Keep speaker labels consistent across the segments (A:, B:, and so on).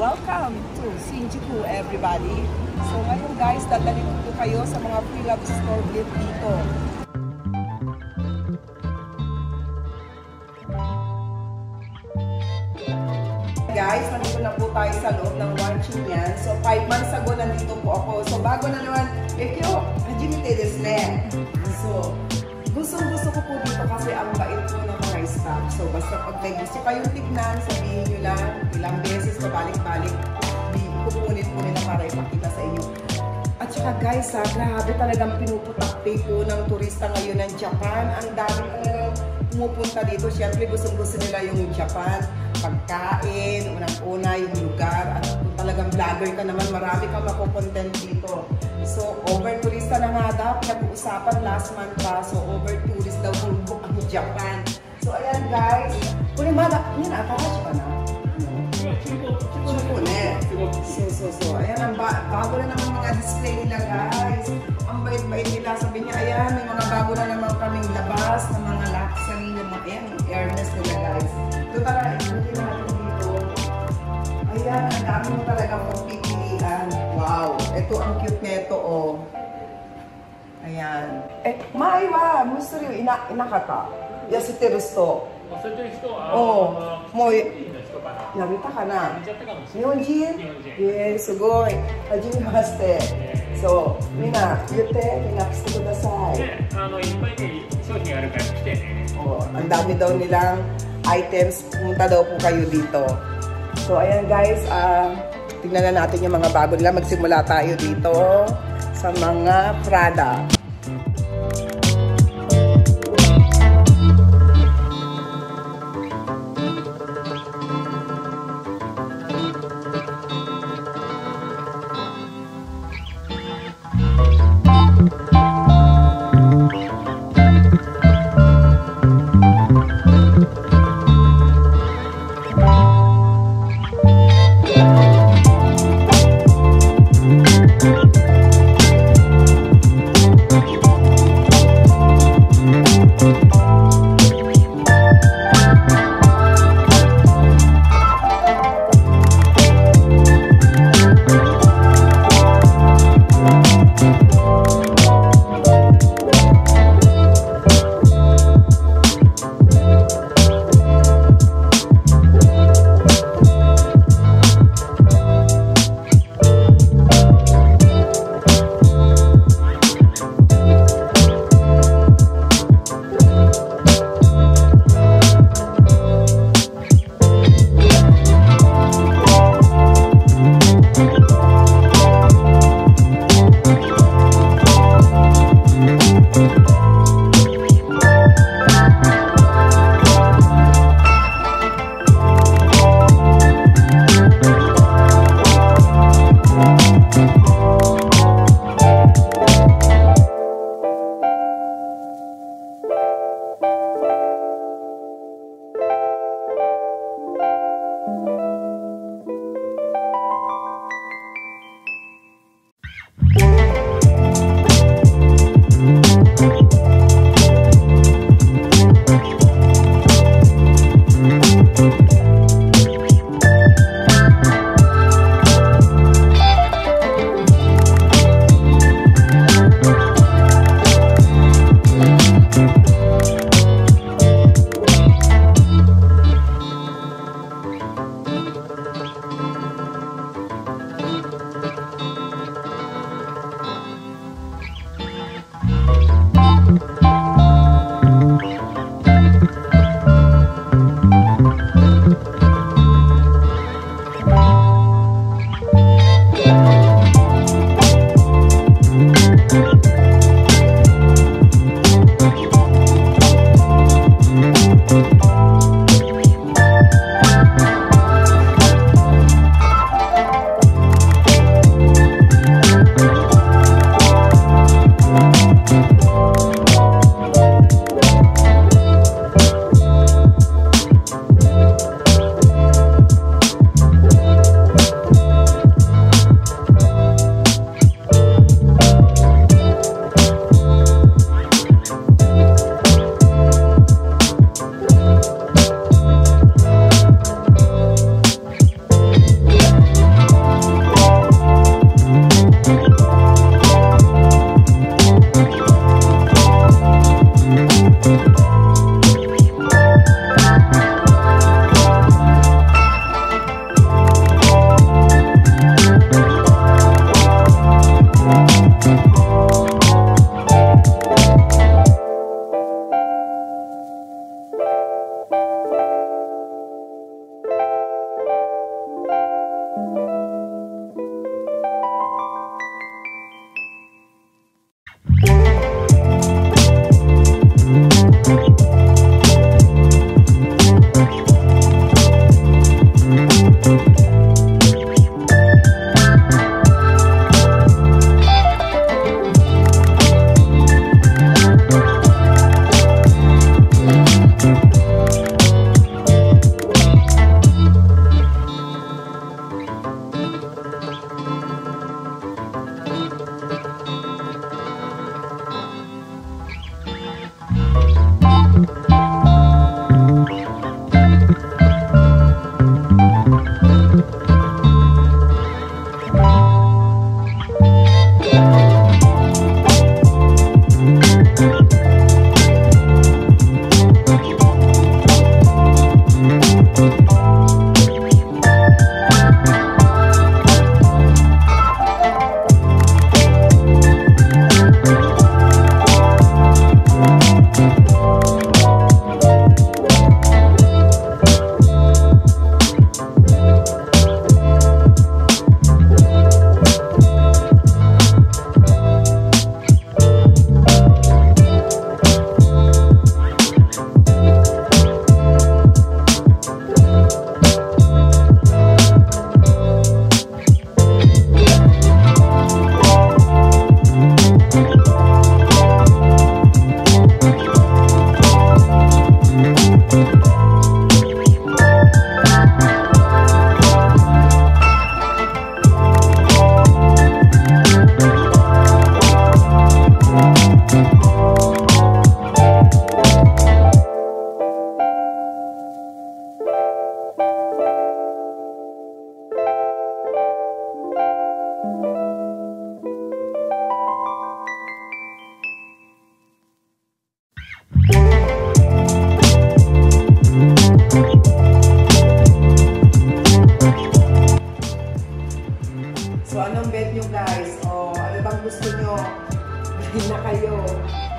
A: Welcome to Shinjuku, everybody. So ngayon guys, dadalhin ko kayo sa mga pre-love store dito. Guys, nandito na po tayo sa loob ng watching yan. So 5 months ago nandito po ako. So bago na naman, hajimite desu ne. So gusto ko po dito kasi ang bait po ng mga staff. So basta pag may gusto kayong tignan, sabihin nyo lang ilang beses na balik-balik. Kukunin po nila para ipakita sa inyo. At saka guys, grabe talagang pinuputakpay po ng turista ngayon ng Japan. Ang dami talagang pumupunta dito. Siyempre gusto nila yung Japan. Pagkain, unang-una yung lugar. At kung talagang vlogger ka naman, marami kang makukontent dito. So, over-turista na nga daw. Pinag-uusapan last month pa. So, over-tourist daw po ang Japan. So, ayan guys. Kung yung atarashi ka na? So, ayan, ang bago na naman mga display nila guys. Ang bait-bait nila. Sabi niya, ayan, may mga bago na naman kaming labas ng mga luxury ng mga airness nila guys. So, tara, hindi na natin dito. Ayan, ang dami mo talaga mong pipilian. Wow, ito ang cute neto, oh. Ayan. Maiwa, musto rin, inakata. Yasiteru sto. Nabita ka na. Nihonjin? Yes, sugoi. Hajimemashite. So, mina, yute, pinakiste kudasai. Ang dami daw nilang items. Pumunta daw po kayo dito. So, ayan guys, tingnan na natin yung mga bago nila. Magsimula tayo dito sa mga Prada. So, anong bet nyo guys? O, ano bang gusto nyo? Bilhin na kayo.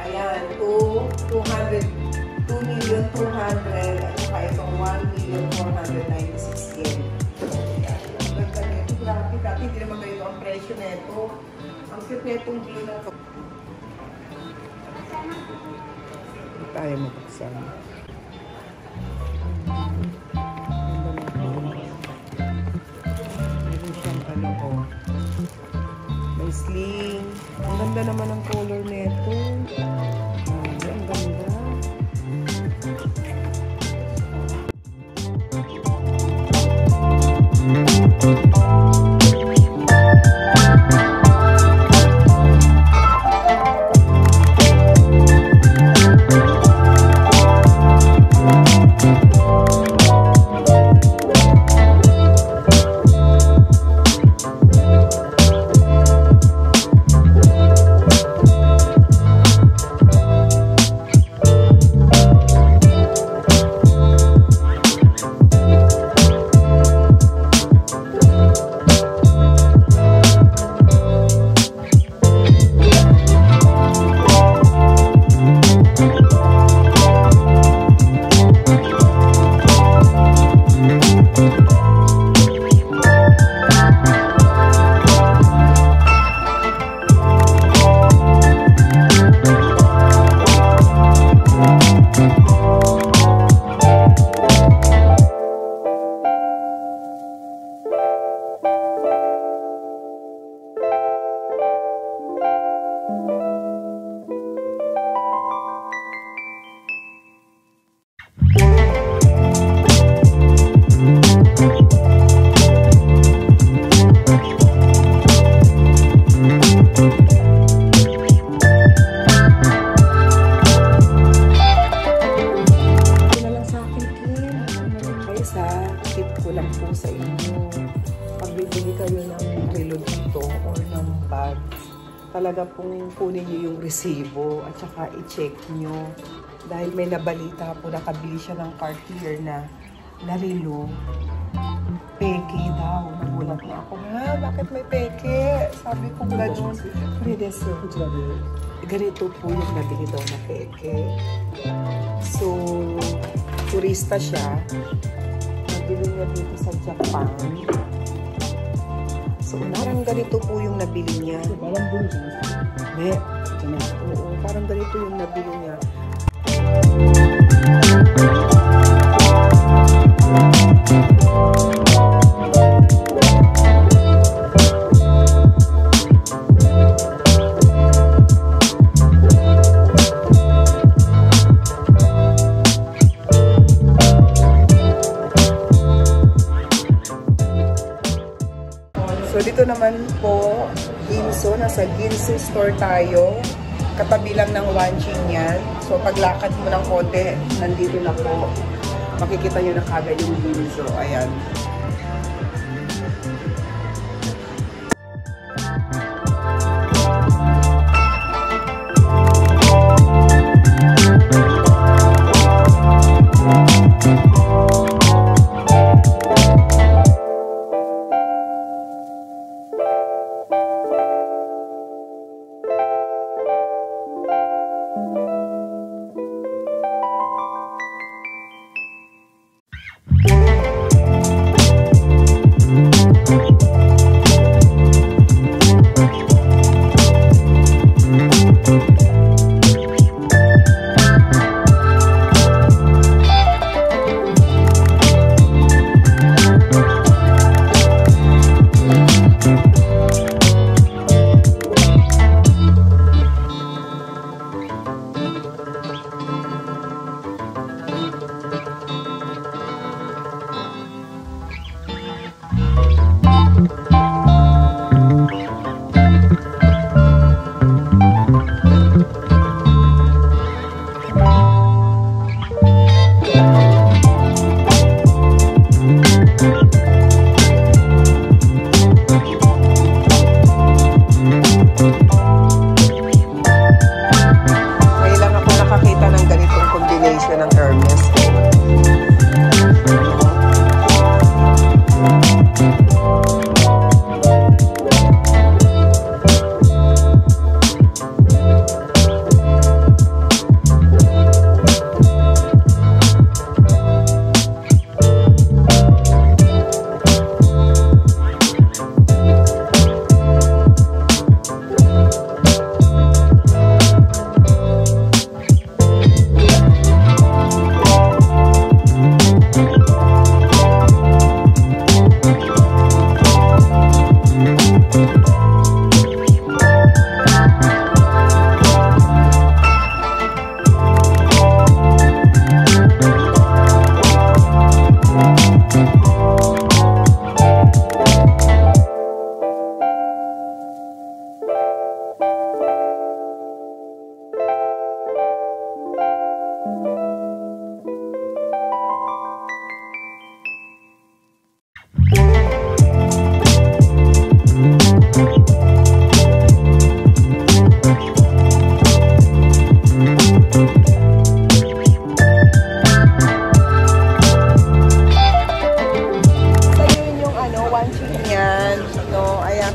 A: Ayan, 2,200,000. At saka itong 1,496,000. Ang ganda nito. Grabe, dati hindi naman ganito ang presyo nito. Ang cute netong blue na ito. Hindi tayo mapaksan. May sling. Ang ganda naman ang color nito. Ang ganda. Tip ko lang po sa inyo, pag bibili kayo ng relo dito or ng bag, talaga pong kunin nyo yung resibo at saka i-check nyo. Dahil may nabalita po, nakabili siya ng Cartier na relo. Peke daw. Nagulat na ako, ha? Bakit may peke? Sabi ko mula doon, predecessor. Ganito po yung nabili daw na peke. So, turista siya. Nabili niya dito sa Japan. So, parang ganito po yung nabili niya. Oo, parang ganito yung nabili niya. So, dito naman po, Ginso. Nasa Ginso store tayo. Katabi lang ng Wanching yan. So, paglakad mo ng konti, nandito na po. Makikita nyo na kagad yung Ginso. Ayan.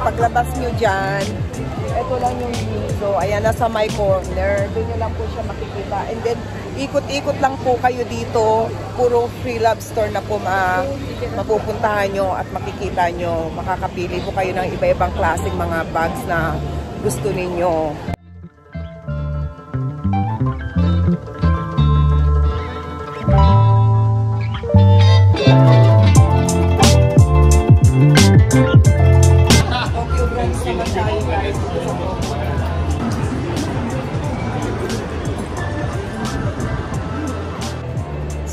A: paglabas nyo dyan, ito lang yung Ginso. Ayan, nasa my corner. Doon nyo lang po siya makikita. And then, ikot-ikot lang po kayo dito. Puro free love store na po mapupuntahan nyo at makikita nyo. Makakapili po kayo ng iba-ibang klaseng mga bags na gusto ninyo.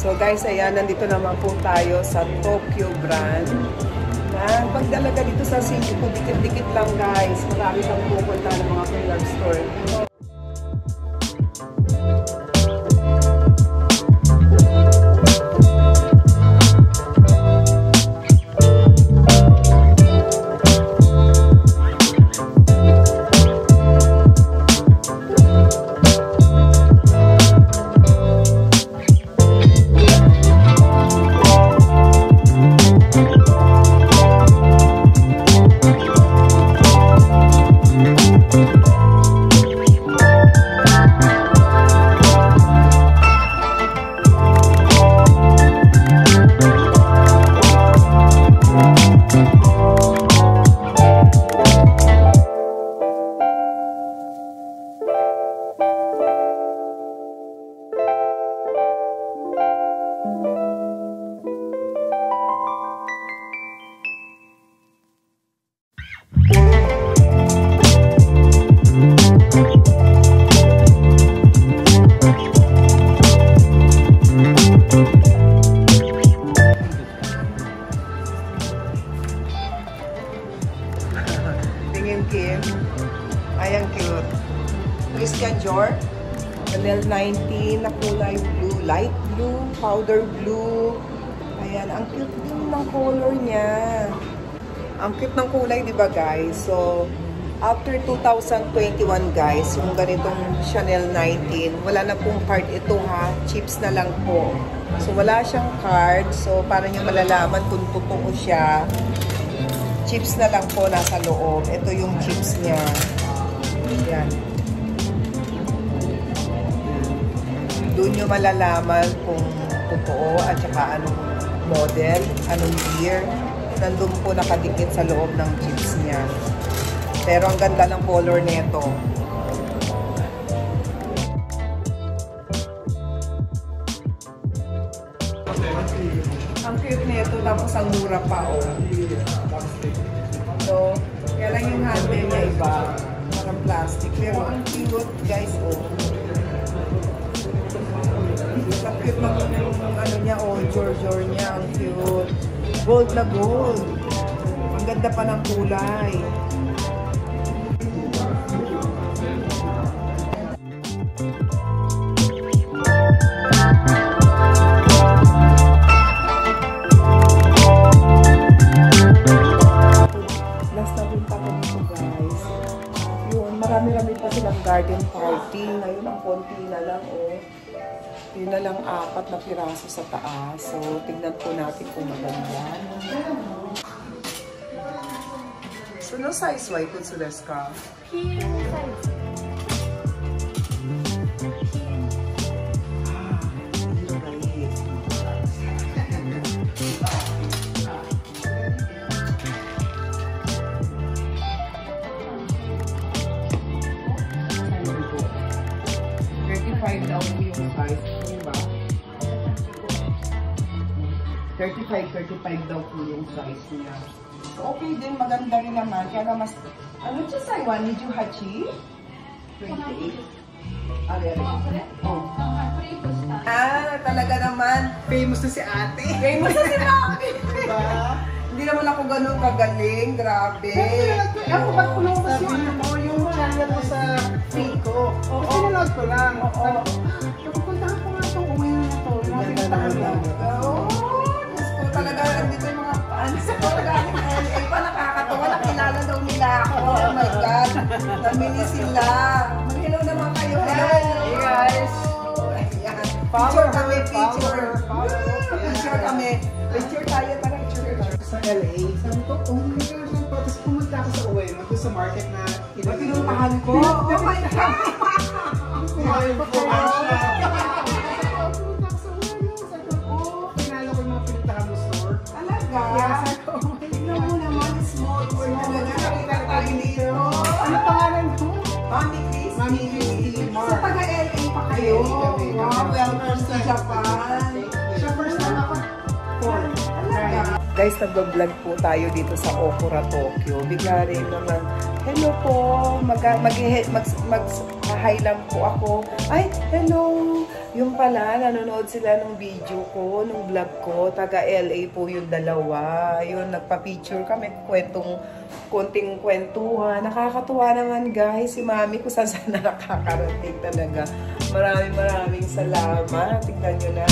A: So guys, ayan, nandito naman po tayo sa Tokyo brand. Yan, pagdalaga dito sa City po, dikit-dikit lang guys. Marami kang pupunta ng mga free love store. Kim. Ay, ang cute. Christian Dior. Chanel 19 na kulay blue. Light blue, powder blue. Ayan, ang cute din ng color niya. Ang cute ng kulay, di ba guys? So, after 2021 guys, yung ganitong Chanel 19, wala na pong card ito ha. Chips na lang po. So, wala siyang card. So, para nyo malalaman kung totoo siya. Chips na lang po nasa loob. Ito yung chips niya. Yan. Doon nyo malalaman kung totoo at saka anong model, anong year. Nandun po nakadikit sa loob ng chips niya. Pero ang ganda ng color nito. Ang cute nito, tapos ang mura pa, oh. So, kaya lang yung handle niya iba. Parang plastic. Pero ang cute, guys, oh. Ang cute ng ano niya, oh, Jor niya. Ang cute. Gold na gold. Ang ganda pa ng kulay. Marami-rami pa silang garden party. Ngayon, ang konti na lang, oh. Yun na lang 4 na piraso sa taas. So, tignan po natin kung maganda. So, no size white kung sulas ka? Daw po yung size, diba? 35 daw po yung size niya. So, okay din, maganda rin naman. Kaya na mas, ano siya sa iwan? Medyo hachi? 28? Oh. Talaga naman.
B: Famous na si ate.
A: Famous na si ate.
B: Diba?
A: Hindi naman ako ganun kagaling. Grabe.
B: Ako ba't kulungas yung channel mo sa feed ko? Kasi nanood ko lang. Napupuntahan ko nga itong uwi na ito.
A: Oo. Diyos ko talaga. Andito yung mga fans ko. Galing LA pa. Nakakatawa. Nakilala daw nila ako. Oh my God. Namili sila. Mag-hello naman kayo. Hello.
B: Hey guys.
A: Ayan. Picture kami. Picture. Picture kami. Picture tayo. Tara, picture.
B: Sa LA, sabi ko, may ka siyang po. Tapos pumunta ako sa uwi, doon sa market na
A: pinuntahan ko. Oh my God!
B: Pumunta ako sa uwi, sabi ko, pinalo ko yung mga pinuntahan mo store.
A: Talaga?
B: Sabi ko,
A: tignan mo naman, small world talaga. Nakita tayo dito.
B: ano pangalan ko?
A: Mami Christy.
B: Mami Christy
A: So,
B: Mark.
A: taga-LA pa kayo. Wow, welcome to Japan.
B: Siya first time ako.
A: Guys, nag-vlog po tayo dito sa Okura, Tokyo. Bigla rin naman, hello po, mag-hi lang po ako. Ay, hello! Yung pala, nanonood sila ng video ko, ng vlog ko. Taga-LA po yung dalawa. Yun, nagpa-picture kami, konting kwentuhan. Nakakatuwa naman guys, si mami ko saan nakakarating talaga. Maraming salamat. Tignan nyo na.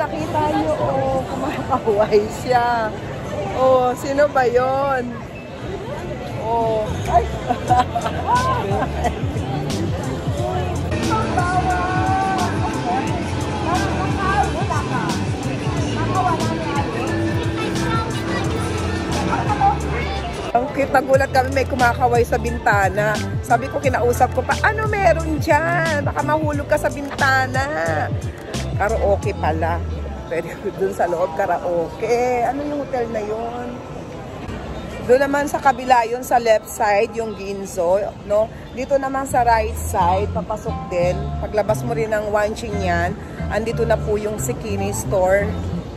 A: nakita nyo, oh, kumakaway siya. Oh, sino ba yon? Oh, ay! Ang cute, nagulat kami, may kumakaway sa bintana. Sabi ko, kinausap ko pa, ano meron dyan? Baka mahulog ka sa bintana. Karaoke pala. Pwede dun sa loob, karaoke. Ano yung hotel na yun? Doon naman sa kabila yun, sa left side, yung Ginzo. No? Dito naman sa right side, papasok din. Paglabas mo rin ng Wanchinyan, andito na po yung Sikini store.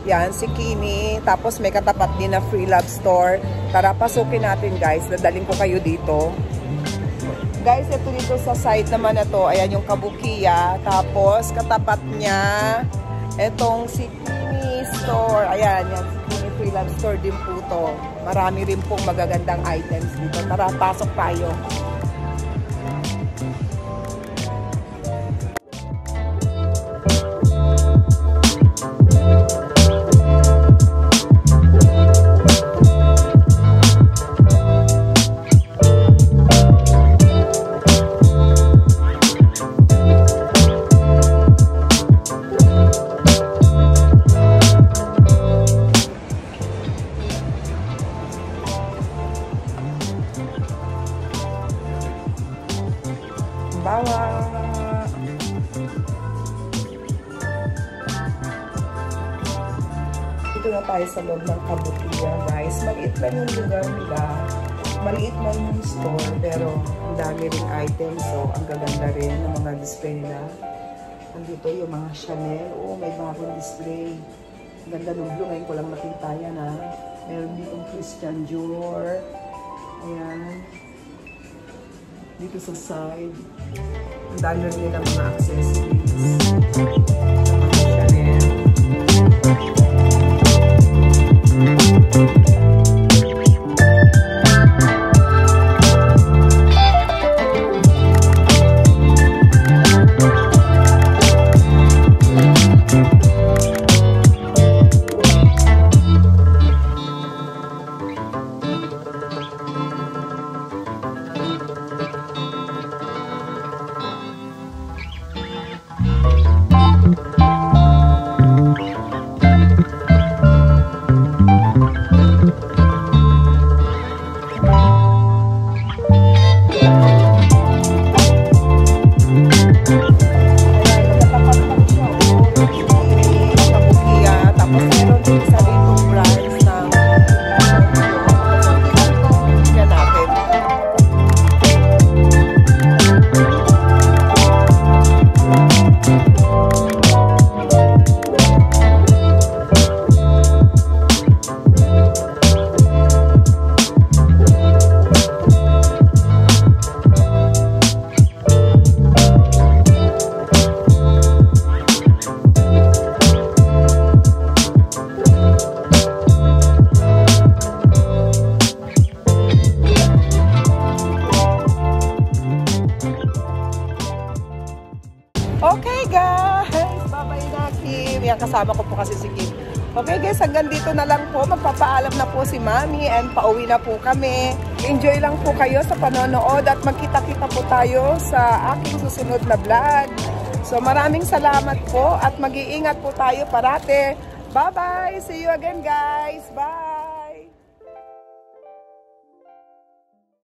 A: Yan, Sikini. Tapos may katapat din na Free Love store. Tara, pasukin natin guys. Dadaling ko kayo dito. Guys, ito dito sa side naman na to. Ayan yung Kabukiya. Tapos katapat niya, itong Sikini store. Ayan, yan. Sikini Free Love store din po to. Marami rin pong magagandang items dito. Tara, pasok tayo. Dito na tayo sa loob ng Kabukiya, guys. Maliit lang yung lugar nila. Maliit lang yung store, pero ang dami rin items. So, ang gaganda rin ng mga display nila. Andito yung mga Chanel. Oh, may bagong display. Ang ganda ng blue. Ngayon ko lang nakita yan, ha. Meron ditong Christian Dior. Ayan. Dito sa side. Ang dami rin nilang mga accessories. Chanel. Okay guys, bye-bye na Kim. Yan, kasama ko po kasi si Kim. Okay guys, hanggang dito na lang po. Magpapaalam na po si Mami and pauwi na po kami. Enjoy lang po kayo sa panonood at magkita-kita po tayo sa aking susunod na vlog. So maraming salamat po at mag-iingat po tayo parate. Bye-bye! See you again guys! Bye!